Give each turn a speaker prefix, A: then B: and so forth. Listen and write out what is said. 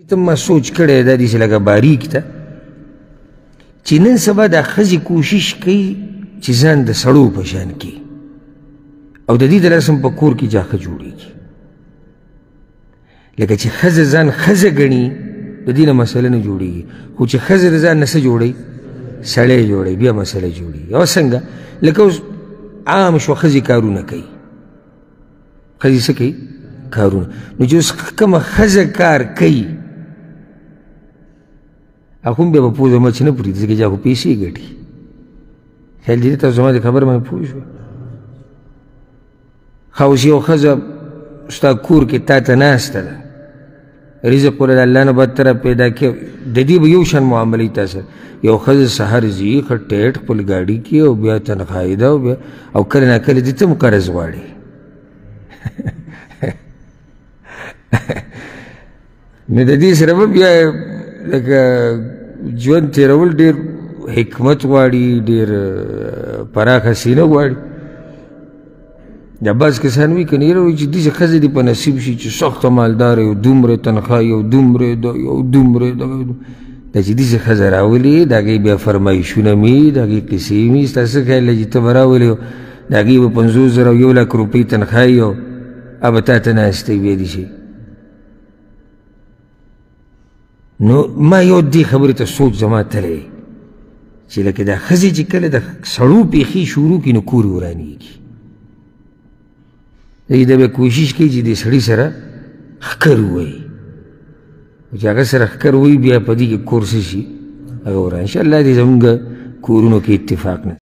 A: ته ما سوچ کړی دا داسې لکه باریک ته چې نن سبا دا ښځې کوشش کوي چې ځان د سړو په شان کړي او د دې د لاسه په کور کې جاښه جوړېږي لکه چې ښځه ځان ښځه ګڼي د دې نه مسله نه جوړېږي خو چې ښځه د ځان نه څه جوړوي سړی جوړوي بیا مسله جوړېږي او څنګه لکه اوس عام شوه ښځې کارونه کوي ښځې څه کوي کارونه نو چې اوس کومه ښځه کار کوي هغه هم بیا به پوزه مچ نه پرېږدي ځکه چې هغه پیسې ګټي خیال دې تاسو زما د خبر باندې پوه شوئ ښه اوس یو ښځه ستا کور کې تا ته ناسته ده رزق ولې د الله نه بدتره پیدا کړي د دې به یو شان معاملې تا سره یو ښځه سهار ځي ښه ټیټ خپل ګاډي کې او بیا تنخواهي ده او کله ناکله دې ته هم قرض غواړي نو د دې سره به بیا لکه ژوند تېرول ډېر حکمت غواړي ډېر پراخه سینه غواړي دا بعض کسان وایي که نه یاره وایي چې داسې ښځه دې په نصیب شي چې سخته مالداره یو دومره تنخواه یو دومره ده یو دومره ده دا چې داسې ښځه راولي د هغې بیا فرمایشونه مې د هغې قصې مې ستا څه خیال دی چې ته به راولې د هغې به 50,000 او 1,00,000 روپۍ تنخواه یي او به تا ته ناستی بیا دې شي نو ما یو دې خبرې ته سوچ زما تلی چې لکه دا ښځې چې کله د سړو پیښې شروع کړي نو کور یې ورانېږي دا بیا کوشش کوي چې دې سړي سره ښکر ووایي چې هغه سره ښکر ووایي بیا په دې کې کور څه شي هغه وران انشاءالله دې زمونږ کورونو کې اتفاق نه